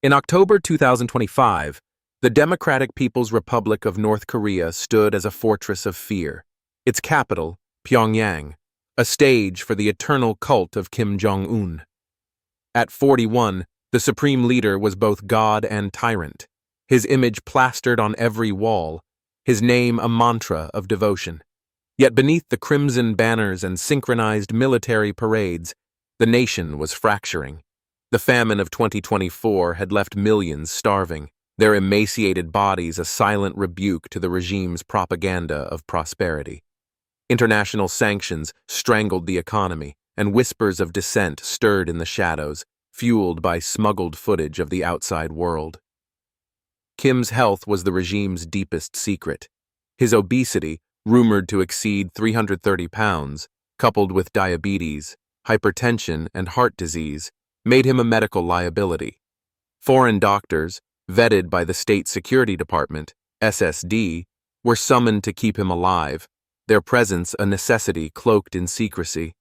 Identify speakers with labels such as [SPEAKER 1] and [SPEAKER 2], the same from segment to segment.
[SPEAKER 1] In October 2025, the Democratic People's Republic of North Korea stood as a fortress of fear. Its capital, Pyongyang, a stage for the eternal cult of Kim Jong-Un. At 41, the supreme leader was both god and tyrant, his image plastered on every wall, his name a mantra of devotion. Yet beneath the crimson banners and synchronized military parades, the nation was fracturing. The famine of 2024 had left millions starving, their emaciated bodies a silent rebuke to the regime's propaganda of prosperity. International sanctions strangled the economy, and whispers of dissent stirred in the shadows, fueled by smuggled footage of the outside world. Kim's health was the regime's deepest secret. His obesity, rumored to exceed 330 pounds, coupled with diabetes, hypertension, and heart disease, made him a medical liability. Foreign doctors, vetted by the State Security Department, SSD, were summoned to keep him alive, their presence a necessity cloaked in secrecy.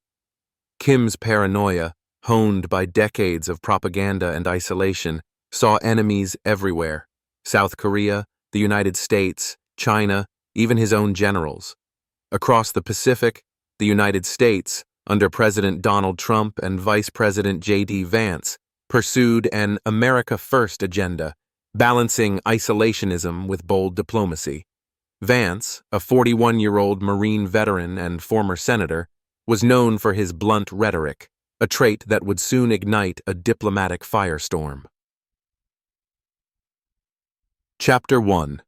[SPEAKER 1] Kim's paranoia, honed by decades of propaganda and isolation, saw enemies everywhere: South Korea, the United States, China, even his own generals. Across the Pacific, the United States, under President Donald Trump and Vice President Vance, pursued an America First agenda, balancing isolationism with bold diplomacy. Vance, a 41-year-old Marine veteran and former senator, was known for his blunt rhetoric, a trait that would soon ignite a diplomatic firestorm. Chapter 1.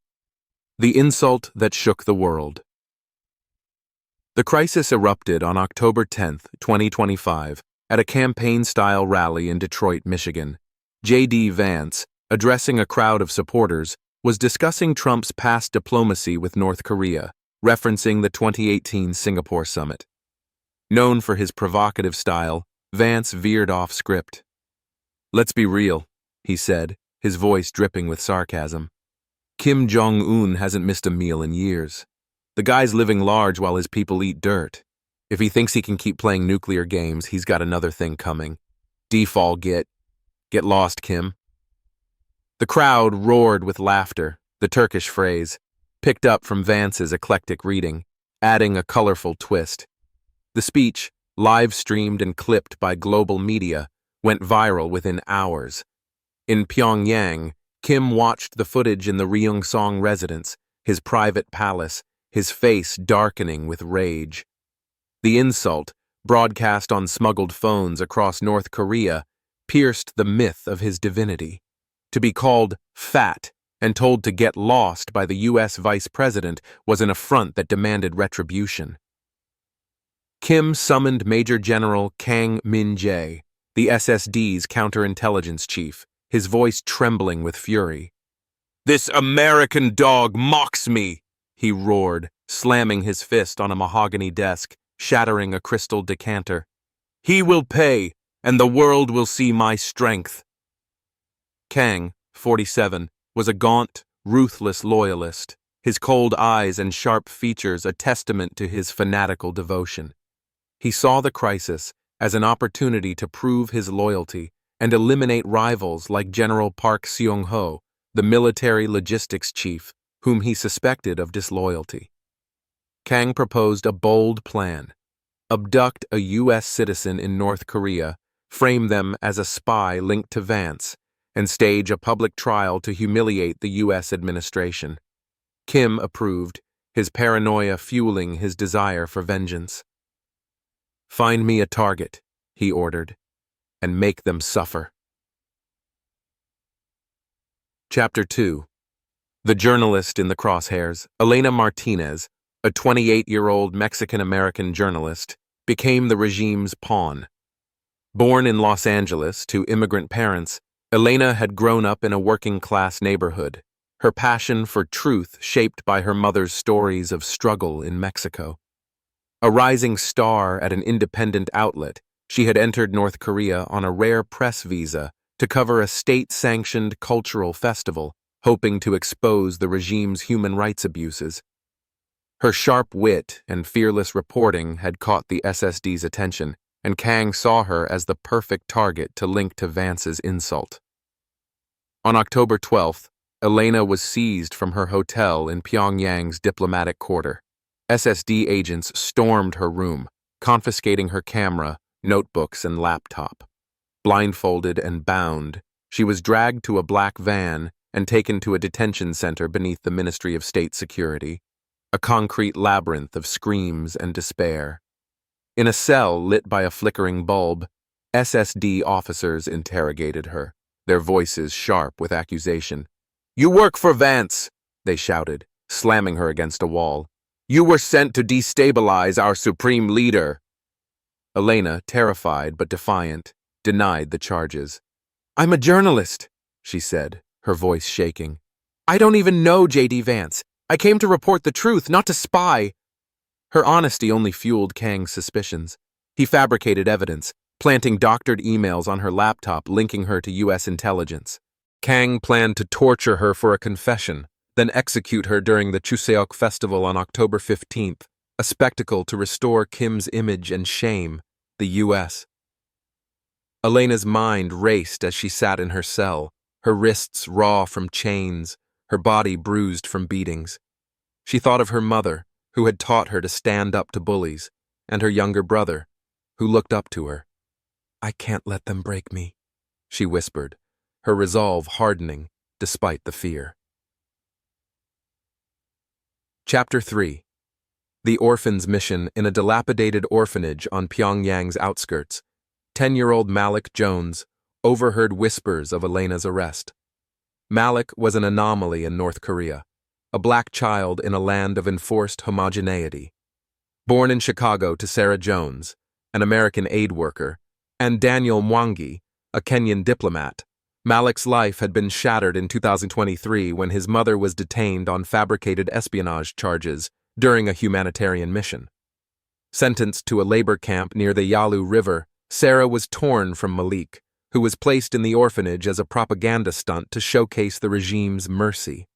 [SPEAKER 1] The Insult That Shook the World. The crisis erupted on October 10, 2025, at a campaign-style rally in Detroit, Michigan. J.D. Vance, addressing a crowd of supporters, was discussing Trump's past diplomacy with North Korea, referencing the 2018 Singapore summit. Known for his provocative style, Vance veered off script. "Let's be real," he said, his voice dripping with sarcasm. "Kim Jong-Un hasn't missed a meal in years. The guy's living large while his people eat dirt. If he thinks he can keep playing nuclear games, he's got another thing coming. Defall Get lost, Kim." The crowd roared with laughter, the Turkish phrase, picked up from Vance's eclectic reading, adding a colorful twist. The speech, live-streamed and clipped by global media, went viral within hours. In Pyongyang, Kim watched the footage in the Ryungsong residence, his private palace, his face darkening with rage. The insult, broadcast on smuggled phones across North Korea, pierced the myth of his divinity. To be called fat and told to get lost by the U.S. Vice President was an affront that demanded retribution. Kim summoned Major General Kang Min-jae, the SSD's counterintelligence chief, his voice trembling with fury. "This American dog mocks me!" he roared, slamming his fist on a mahogany desk, shattering a crystal decanter. "He will pay, and the world will see my strength." Kang, 47, was a gaunt, ruthless loyalist, his cold eyes and sharp features a testament to his fanatical devotion. He saw the crisis as an opportunity to prove his loyalty and eliminate rivals like General Park Seung-ho, the military logistics chief, whom he suspected of disloyalty. Kang proposed a bold plan: abduct a U.S. citizen in North Korea, frame them as a spy linked to Vance, and stage a public trial to humiliate the U.S. administration. Kim approved, his paranoia fueling his desire for vengeance. "Find me a target," he ordered, "and make them suffer." Chapter 2. The journalist in the crosshairs, Elena Martinez, a 28-year-old Mexican-American journalist, became the regime's pawn. Born in Los Angeles to immigrant parents, Elena had grown up in a working-class neighborhood, her passion for truth shaped by her mother's stories of struggle in Mexico. A rising star at an independent outlet, she had entered North Korea on a rare press visa to cover a state-sanctioned cultural festival, hoping to expose the regime's human rights abuses. Her sharp wit and fearless reporting had caught the SSD's attention, and Kang saw her as the perfect target to link to Vance's insult. On October 12th, Elena was seized from her hotel in Pyongyang's diplomatic quarter. SSD agents stormed her room, confiscating her camera, notebooks, and laptop. Blindfolded and bound, she was dragged to a black van and taken to a detention center beneath the Ministry of State Security, a concrete labyrinth of screams and despair. In a cell lit by a flickering bulb, SSD officers interrogated her, their voices sharp with accusation. "You work for Vance," they shouted, slamming her against a wall. "You were sent to destabilize our supreme leader." Elena, terrified but defiant, denied the charges. "I'm a journalist," she said, her voice shaking. "I don't even know J.D. Vance. I came to report the truth, not to spy." Her honesty only fueled Kang's suspicions. He fabricated evidence, planting doctored emails on her laptop linking her to U.S. intelligence. Kang planned to torture her for a confession, then execute her during the Chuseok festival on October 15th, a spectacle to restore Kim's image and shame, the U.S. Elena's mind raced as she sat in her cell, her wrists raw from chains, her body bruised from beatings. She thought of her mother, who had taught her to stand up to bullies, and her younger brother, who looked up to her. "I can't let them break me," she whispered, her resolve hardening despite the fear. Chapter 3. The Orphan's Mission in a dilapidated orphanage on Pyongyang's outskirts. 10-year-old Malik Jones overheard whispers of Elena's arrest. Malik was an anomaly in North Korea, a black child in a land of enforced homogeneity. Born in Chicago to Sarah Jones, an American aid worker, and Daniel Mwangi, a Kenyan diplomat, Malik's life had been shattered in 2023 when his mother was detained on fabricated espionage charges during a humanitarian mission. Sentenced to a labor camp near the Yalu River, Sarah was torn from Malik, who was placed in the orphanage as a propaganda stunt to showcase the regime's mercy.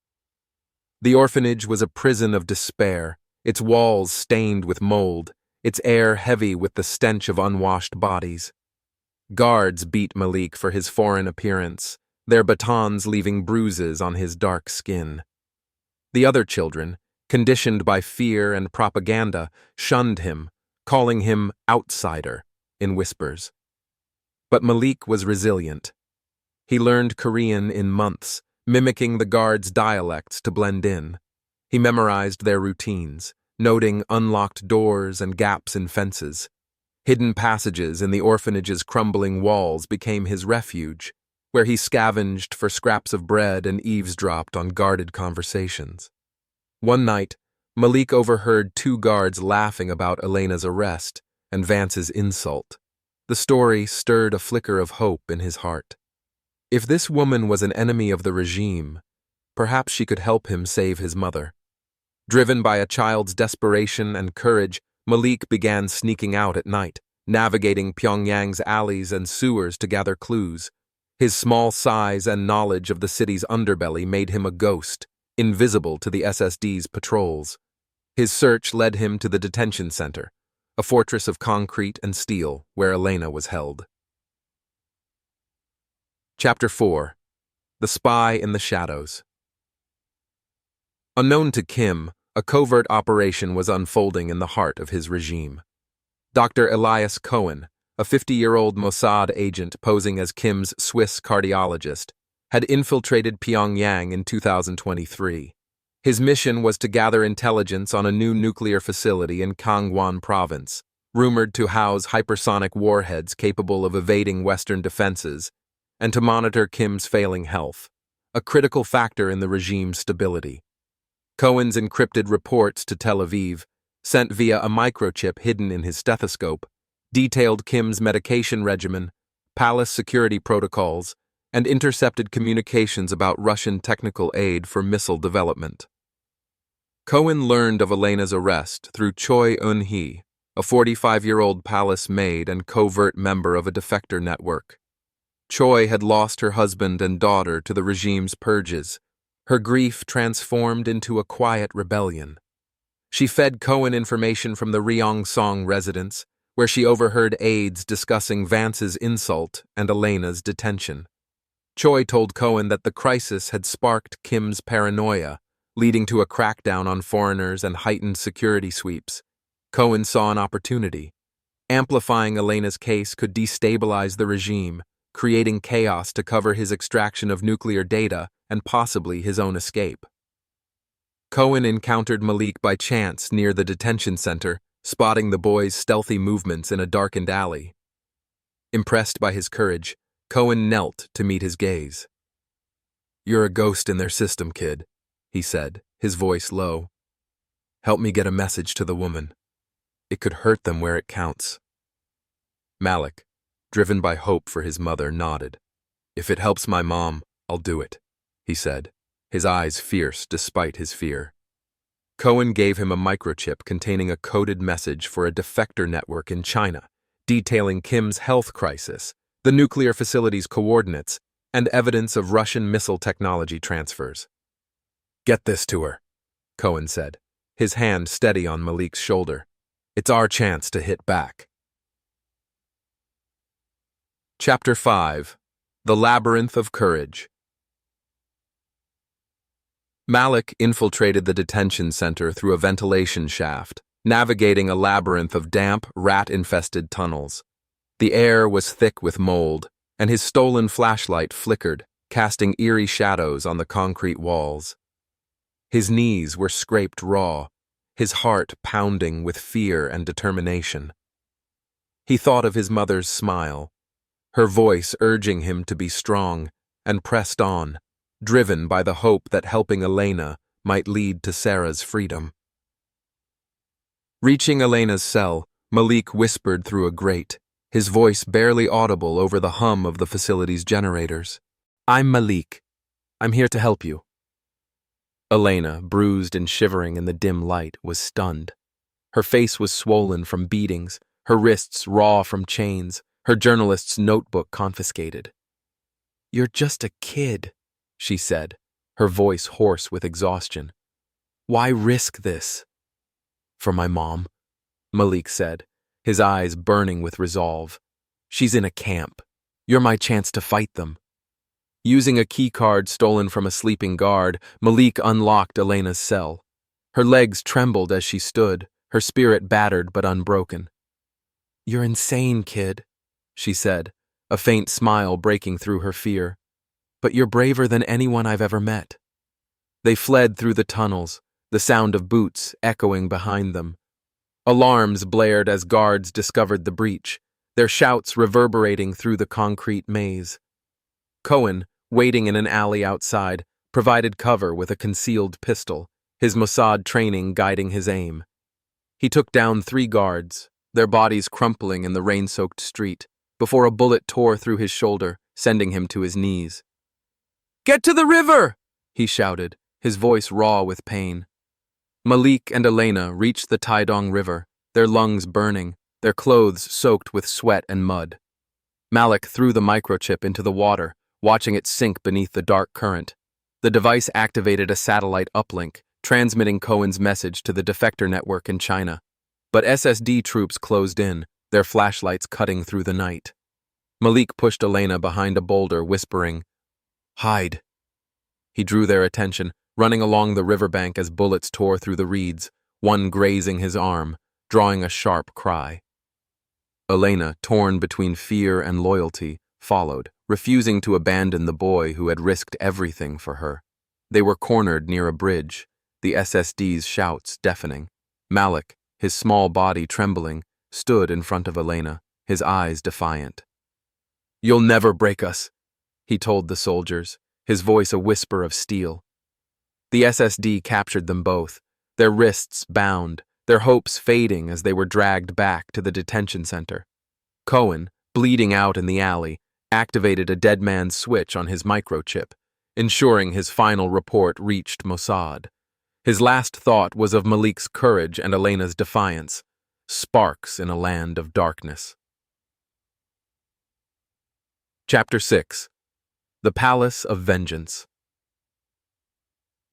[SPEAKER 1] The orphanage was a prison of despair, its walls stained with mold, its air heavy with the stench of unwashed bodies. Guards beat Malik for his foreign appearance, their batons leaving bruises on his dark skin. The other children, conditioned by fear and propaganda, shunned him, calling him outsider in whispers. But Malik was resilient. He learned Korean in months, mimicking the guards' dialects to blend in. He memorized their routines, noting unlocked doors and gaps in fences. Hidden passages in the orphanage's crumbling walls became his refuge, where he scavenged for scraps of bread and eavesdropped on guarded conversations. One night, Malik overheard two guards laughing about Elena's arrest and Vance's insult. The story stirred a flicker of hope in his heart. If this woman was an enemy of the regime, perhaps she could help him save his mother. Driven by a child's desperation and courage, Malik began sneaking out at night, navigating Pyongyang's alleys and sewers to gather clues. His small size and knowledge of the city's underbelly made him a ghost, invisible to the SSD's patrols. His search led him to the detention center, a fortress of concrete and steel where Elena was held. Chapter 4. The Spy in the Shadows. Unknown to Kim, a covert operation was unfolding in the heart of his regime. Dr. Elias Cohen, a 50-year-old Mossad agent posing as Kim's Swiss cardiologist, had infiltrated Pyongyang in 2023. His mission was to gather intelligence on a new nuclear facility in Kangwon province, rumored to house hypersonic warheads capable of evading Western defenses, and to monitor Kim's failing health, a critical factor in the regime's stability. Cohen's encrypted reports to Tel Aviv, sent via a microchip hidden in his stethoscope, detailed Kim's medication regimen, palace security protocols, and intercepted communications about Russian technical aid for missile development. Cohen learned of Elena's arrest through Choi Eun-hee, a 45-year-old palace maid and covert member of a defector network. Choi had lost her husband and daughter to the regime's purges, her grief transformed into a quiet rebellion. She fed Cohen information from the Ryong-song residence, where she overheard aides discussing Vance's insult and Elena's detention. Choi told Cohen that the crisis had sparked Kim's paranoia, leading to a crackdown on foreigners and heightened security sweeps. Cohen saw an opportunity. Amplifying Elena's case could destabilize the regime, creating chaos to cover his extraction of nuclear data and possibly his own escape. Cohen encountered Malik by chance near the detention center, spotting the boy's stealthy movements in a darkened alley. Impressed by his courage, Cohen knelt to meet his gaze. "You're a ghost in their system, kid," he said, his voice low. "Help me get a message to the woman. It could hurt them where it counts." Malik, driven by hope for his mother, nodded. "If it helps my mom, I'll do it," he said, his eyes fierce despite his fear. Cohen gave him a microchip containing a coded message for a defector network in China, detailing Kim's health crisis, the nuclear facility's coordinates, and evidence of Russian missile technology transfers. "Get this to her," Cohen said, his hand steady on Malik's shoulder. "It's our chance to hit back." Chapter 5. The Labyrinth of Courage. Malik infiltrated the detention center through a ventilation shaft, navigating a labyrinth of damp, rat-infested tunnels. The air was thick with mold, and his stolen flashlight flickered, casting eerie shadows on the concrete walls. His knees were scraped raw, his heart pounding with fear and determination. He thought of his mother's smile, her voice urging him to be strong, and pressed on, driven by the hope that helping Elena might lead to Sarah's freedom. Reaching Elena's cell, Malik whispered through a grate, his voice barely audible over the hum of the facility's generators. "I'm Malik. I'm here to help you." Elena, bruised and shivering in the dim light, was stunned. Her face was swollen from beatings, her wrists raw from chains, her journalist's notebook confiscated. "You're just a kid," she said, her voice hoarse with exhaustion. "Why risk this?" "For my mom," Malik said, his eyes burning with resolve. "She's in a camp. You're my chance to fight them." Using a key card stolen from a sleeping guard, Malik unlocked Elena's cell. Her legs trembled as she stood, her spirit battered but unbroken. "You're insane, kid," she said, a faint smile breaking through her fear. "But you're braver than anyone I've ever met." They fled through the tunnels, the sound of boots echoing behind them. Alarms blared as guards discovered the breach, their shouts reverberating through the concrete maze. Cohen, waiting in an alley outside, provided cover with a concealed pistol, his Mossad training guiding his aim. He took down 3 guards, their bodies crumpling in the rain-soaked street, before a bullet tore through his shoulder, sending him to his knees. "Get to the river!" he shouted, his voice raw with pain. Malik and Elena reached the Taidong River, their lungs burning, their clothes soaked with sweat and mud. Malik threw the microchip into the water, watching it sink beneath the dark current. The device activated a satellite uplink, transmitting Cohen's message to the defector network in China. But SSD troops closed in, their flashlights cutting through the night. Malik pushed Elena behind a boulder, whispering, "Hide." He drew their attention, running along the riverbank as bullets tore through the reeds, one grazing his arm, drawing a sharp cry. Elena, torn between fear and loyalty, followed, refusing to abandon the boy who had risked everything for her. They were cornered near a bridge, the SSD's shouts deafening. Malik, his small body trembling, stood in front of Elena, his eyes defiant. "You'll never break us," he told the soldiers, his voice a whisper of steel. The SSD captured them both, their wrists bound, their hopes fading as they were dragged back to the detention center. Cohen, bleeding out in the alley, activated a dead man's switch on his microchip, ensuring his final report reached Mossad. His last thought was of Malik's courage and Elena's defiance, sparks in a land of darkness. Chapter 6. The Palace of Vengeance.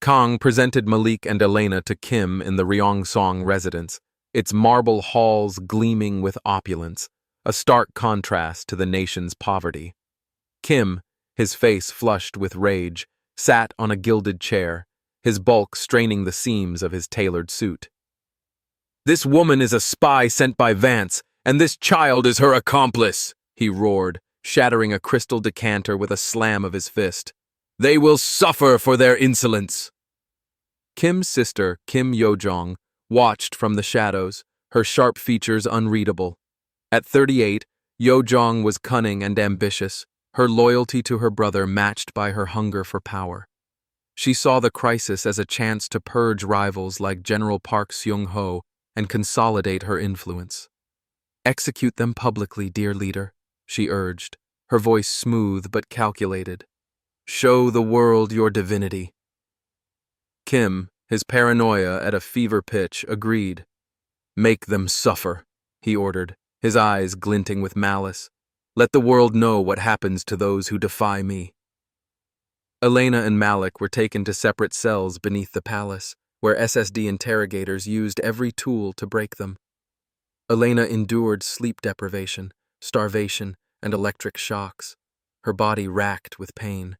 [SPEAKER 1] Kang presented Malik and Elena to Kim in the Ryongsong residence, its marble halls gleaming with opulence, a stark contrast to the nation's poverty. Kim, his face flushed with rage, sat on a gilded chair, his bulk straining the seams of his tailored suit. "This woman is a spy sent by Vance, and this child is her accomplice," he roared, shattering a crystal decanter with a slam of his fist. "They will suffer for their insolence." Kim's sister, Kim Yo-jong, watched from the shadows, her sharp features unreadable. At 38, Yo-jong was cunning and ambitious, her loyalty to her brother matched by her hunger for power. She saw the crisis as a chance to purge rivals like General Park Seung-ho and consolidate her influence. "Execute them publicly, dear leader," she urged, her voice smooth but calculated. "Show the world your divinity." Kim, his paranoia at a fever pitch, agreed. "Make them suffer," he ordered, his eyes glinting with malice. "Let the world know what happens to those who defy me." Elena and Malik were taken to separate cells beneath the palace, where SSD interrogators used every tool to break them. Elena endured sleep deprivation, starvation, and electric shocks, her body racked with pain.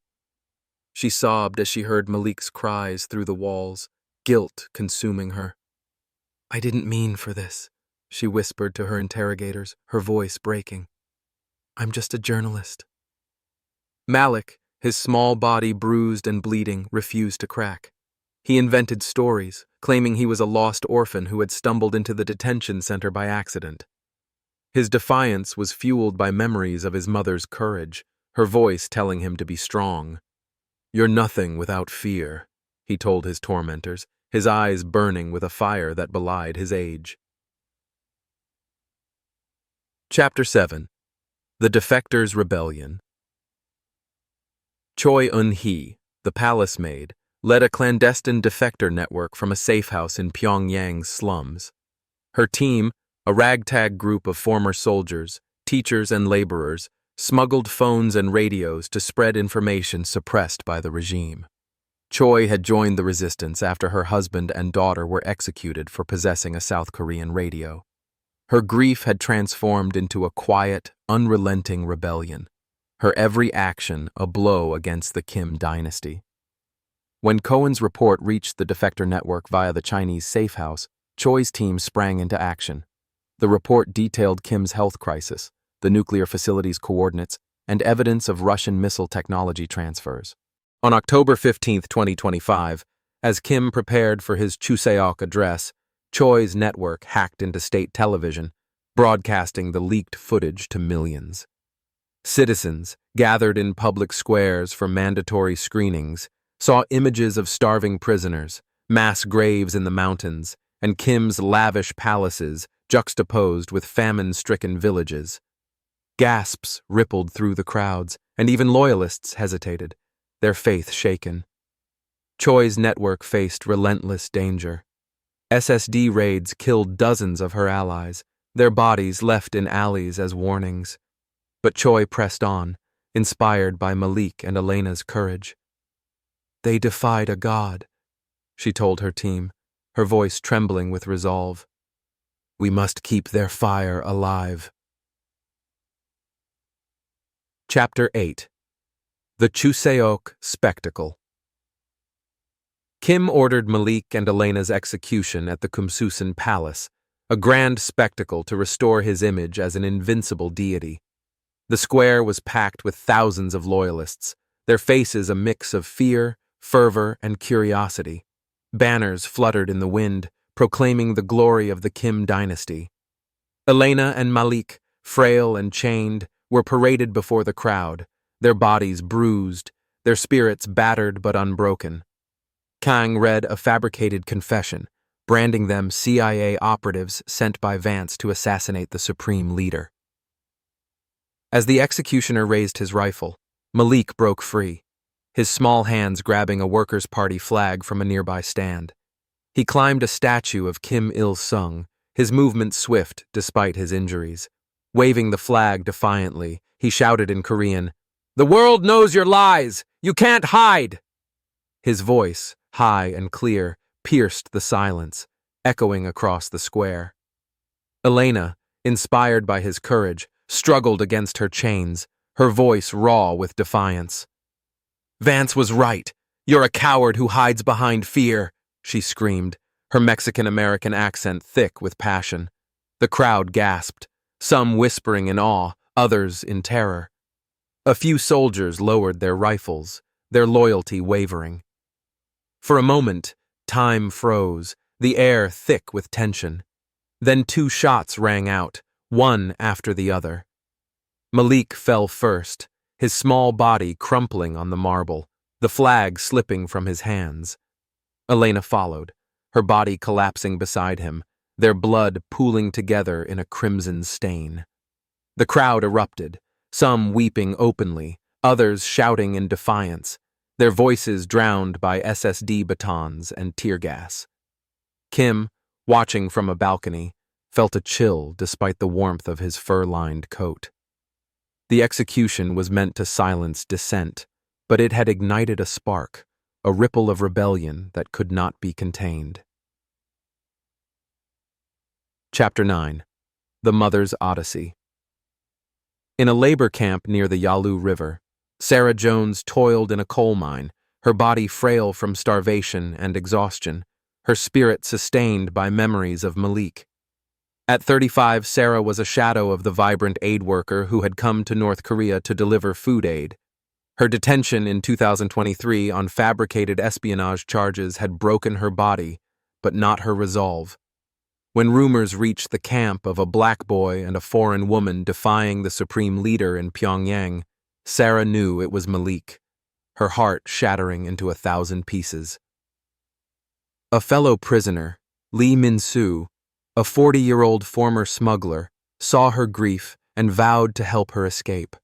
[SPEAKER 1] She sobbed as she heard Malik's cries through the walls, guilt consuming her. "I didn't mean for this," she whispered to her interrogators, her voice breaking. "I'm just a journalist." Malik, his small body bruised and bleeding, refused to crack. He invented stories, claiming he was a lost orphan who had stumbled into the detention center by accident. His defiance was fueled by memories of his mother's courage, her voice telling him to be strong. "You're nothing without fear," he told his tormentors, his eyes burning with a fire that belied his age. Chapter 7. The Defectors' Rebellion. Choi Eun-hee, the palace maid, led a clandestine defector network from a safe house in Pyongyang's slums. Her team, a ragtag group of former soldiers, teachers, and laborers, smuggled phones and radios to spread information suppressed by the regime. Choi had joined the resistance after her husband and daughter were executed for possessing a South Korean radio. Her grief had transformed into a quiet, unrelenting rebellion, her every action a blow against the Kim dynasty. When Cohen's report reached the defector network via the Chinese safe house, Choi's team sprang into action. The report detailed Kim's health crisis, the nuclear facility's coordinates, and evidence of Russian missile technology transfers. On October 15, 2025, as Kim prepared for his Chuseok address, Choi's network hacked into state television, broadcasting the leaked footage to millions. Citizens, gathered in public squares for mandatory screenings, saw images of starving prisoners, mass graves in the mountains, and Kim's lavish palaces juxtaposed with famine-stricken villages. Gasps rippled through the crowds, and even loyalists hesitated, their faith shaken. Choi's network faced relentless danger. SSD raids killed dozens of her allies, their bodies left in alleys as warnings. But Choi pressed on, inspired by Malik and Elena's courage. "They defied a god," she told her team, her voice trembling with resolve. "We must keep their fire alive." Chapter 8. The Chuseok Spectacle. Kim ordered Malik and Elena's execution at the Kumsusan Palace, a grand spectacle to restore his image as an invincible deity. The square was packed with thousands of loyalists, their faces a mix of fear, fervor, and curiosity. Banners fluttered in the wind, proclaiming the glory of the Kim dynasty. Elena and Malik, frail and chained, were paraded before the crowd, their bodies bruised, their spirits battered but unbroken. Kang read a fabricated confession, branding them CIA operatives sent by Vance to assassinate the supreme leader. As the executioner raised his rifle, Malik broke free, his small hands grabbing a Workers' Party flag from a nearby stand. He climbed a statue of Kim Il-sung, his movement swift despite his injuries. Waving the flag defiantly, he shouted in Korean, "The world knows your lies! You can't hide!" His voice, high and clear, pierced the silence, echoing across the square. Elena, inspired by his courage, struggled against her chains, her voice raw with defiance. Vance was right. You're a coward who hides behind fear, she screamed, her Mexican-American accent thick with passion. The crowd gasped, some whispering in awe, others in terror. A few soldiers lowered their rifles, their loyalty wavering. For a moment, time froze, the air thick with tension. Then 2 shots rang out, one after the other. Malik fell first, his small body crumpling on the marble, the flag slipping from his hands. Elena followed, her body collapsing beside him, their blood pooling together in a crimson stain. The crowd erupted, some weeping openly, others shouting in defiance, their voices drowned by SSD batons and tear gas. Kim, watching from a balcony, felt a chill despite the warmth of his fur-lined coat. The execution was meant to silence dissent, but it had ignited a spark, a ripple of rebellion that could not be contained. Chapter 9. The Mother's Odyssey. In a labor camp near the Yalu River, Sarah Jones toiled in a coal mine, her body frail from starvation and exhaustion, her spirit sustained by memories of Malik. At 35, Sarah was a shadow of the vibrant aid worker who had come to North Korea to deliver food aid. Her detention in 2023 on fabricated espionage charges had broken her body, but not her resolve. When rumors reached the camp of a black boy and a foreign woman defying the supreme leader in Pyongyang, Sarah knew it was Malik, her heart shattering into 1,000 pieces. A fellow prisoner, Lee Min-soo, a 40-year-old former smuggler, saw her grief and vowed to help her escape.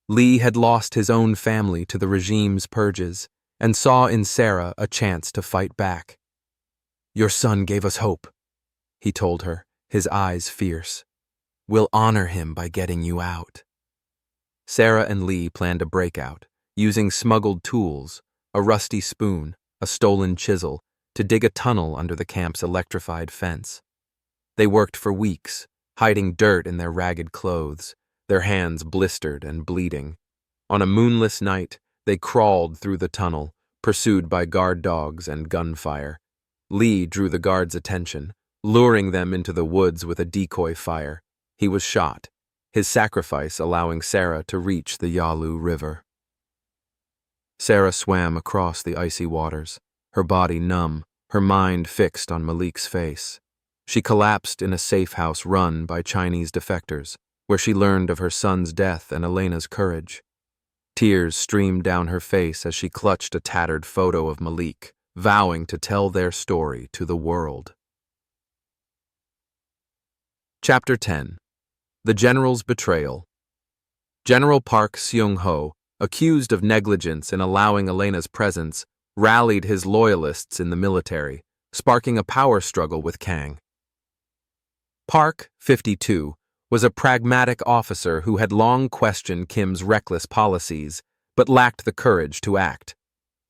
[SPEAKER 1] Lee had lost his own family to the regime's purges and saw in Sarah a chance to fight back. "Your son gave us hope," he told her, his eyes fierce. "We'll honor him by getting you out." Sarah and Lee planned a breakout, using smuggled tools, a rusty spoon, a stolen chisel, to dig a tunnel under the camp's electrified fence. They worked for weeks, hiding dirt in their ragged clothes, their hands blistered and bleeding. On a moonless night, they crawled through the tunnel, pursued by guard dogs and gunfire. Lee drew the guards' attention, luring them into the woods with a decoy fire. He was shot, his sacrifice allowing Sarah to reach the Yalu River. Sarah swam across the icy waters, her body numb, her mind fixed on Malik's face. She collapsed in a safe house run by Chinese defectors, where she learned of her son's death and Elena's courage. Tears streamed down her face as she clutched a tattered photo of Malik, vowing to tell their story to the world. Chapter 10. The General's Betrayal. General Park Seung-ho, accused of negligence in allowing Elena's presence, rallied his loyalists in the military, sparking a power struggle with Kang. Park, 52, was a pragmatic officer who had long questioned Kim's reckless policies, but lacked the courage to act.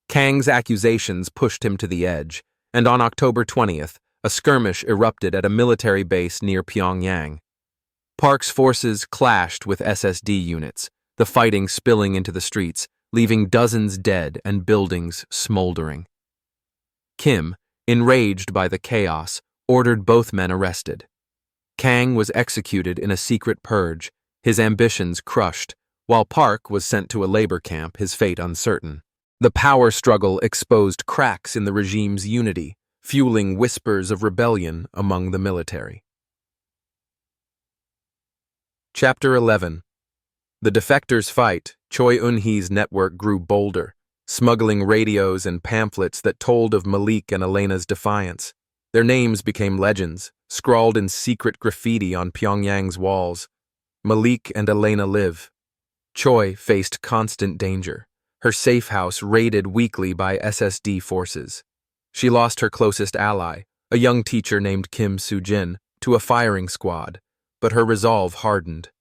[SPEAKER 1] Kang's accusations pushed him to the edge, and on October 20th, a skirmish erupted at a military base near Pyongyang. Park's forces clashed with SSD units, the fighting spilling into the streets, leaving dozens dead and buildings smoldering. Kim, enraged by the chaos, ordered both men arrested. Kang was executed in a secret purge, his ambitions crushed, while Park was sent to a labor camp, his fate uncertain. The power struggle exposed cracks in the regime's unity, fueling whispers of rebellion among the military. Chapter 11. The defectors' fight. Choi Eun-hee's network grew bolder, smuggling radios and pamphlets that told of Malik and Elena's defiance. Their names became legends, scrawled in secret graffiti on Pyongyang's walls. Malik and Elena live. Choi faced constant danger, her safe house raided weekly by SSD forces. She lost her closest ally, a young teacher named Kim Soo-jin, to a firing squad, but her resolve hardened.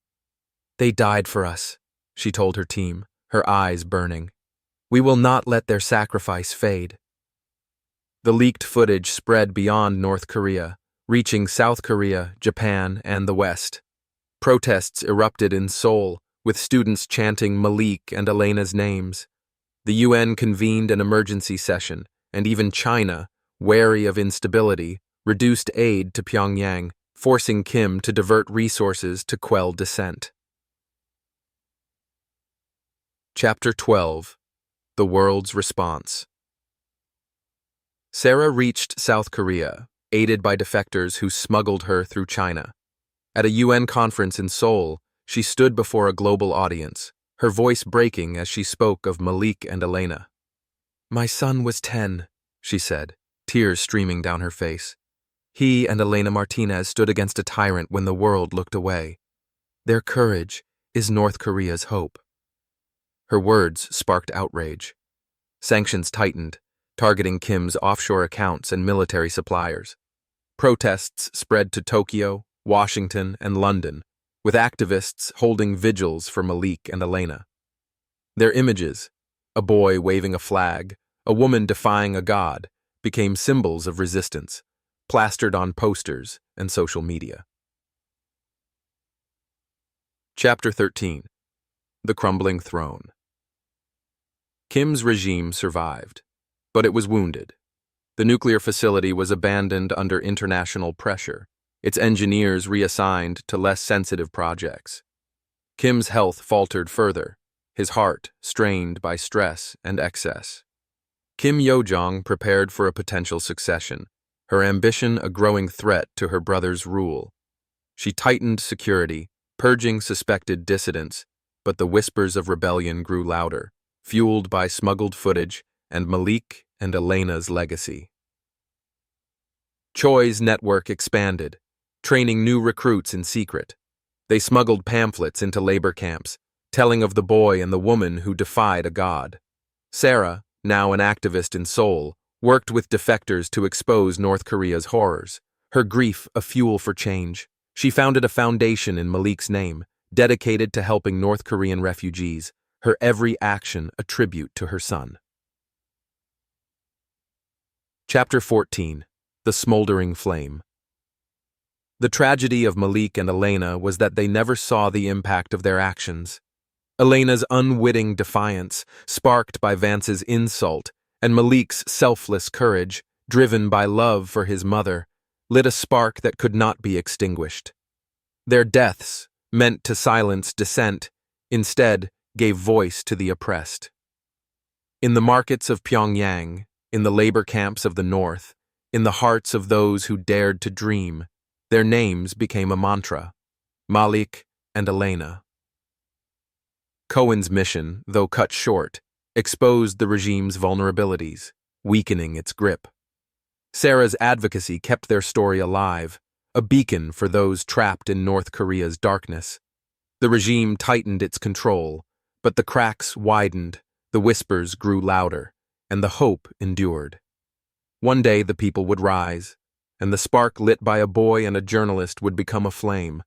[SPEAKER 1] "They died for us," she told her team, her eyes burning. "We will not let their sacrifice fade." The leaked footage spread beyond North Korea, reaching South Korea, Japan, and the West. Protests erupted in Seoul, with students chanting Malik and Elena's names. The UN convened an emergency session, and even China, wary of instability, reduced aid to Pyongyang, forcing Kim to divert resources to quell dissent. Chapter 12. The World's Response. Sarah reached South Korea, aided by defectors who smuggled her through China. At a UN conference in Seoul, she stood before a global audience, her voice breaking as she spoke of Malik and Elena. "My son was 10, she said, tears streaming down her face. He and Elena Martinez stood against a tyrant when the world looked away. Their courage is North Korea's hope." Her words sparked outrage. Sanctions tightened, targeting Kim's offshore accounts and military suppliers. Protests spread to Tokyo, Washington, and London, with activists holding vigils for Malik and Elena. Their images, a boy waving a flag, a woman defying a god, became symbols of resistance, plastered on posters and social media. Chapter 13. The Crumbling Throne. Kim's regime survived, but it was wounded. The nuclear facility was abandoned under international pressure, its engineers reassigned to less sensitive projects. Kim's health faltered further, his heart strained by stress and excess. Kim Yo-jong prepared for a potential succession, her ambition a growing threat to her brother's rule. She tightened security, purging suspected dissidents, but the whispers of rebellion grew louder, fueled by smuggled footage and Malik and Elena's legacy. Choi's network expanded, training new recruits in secret. They smuggled pamphlets into labor camps, telling of the boy and the woman who defied a god. Sarah, now an activist in Seoul, worked with defectors to expose North Korea's horrors, her grief a fuel for change. She founded a foundation in Malik's name, dedicated to helping North Korean refugees, her every action a tribute to her son. Chapter 14. The Smoldering Flame. The tragedy of Malik and Elena was that they never saw the impact of their actions. Elena's unwitting defiance, sparked by Vance's insult, and Malik's selfless courage, driven by love for his mother, lit a spark that could not be extinguished. Their deaths, meant to silence dissent, instead gave voice to the oppressed. In the markets of Pyongyang, in the labor camps of the North, in the hearts of those who dared to dream, their names became a mantra: Malik and Elena. Cohen's mission, though cut short, exposed the regime's vulnerabilities, weakening its grip. Sarah's advocacy kept their story alive, a beacon for those trapped in North Korea's darkness. The regime tightened its control, but the cracks widened, the whispers grew louder, and the hope endured. One day the people would rise, and the spark lit by a boy and a journalist would become a flame,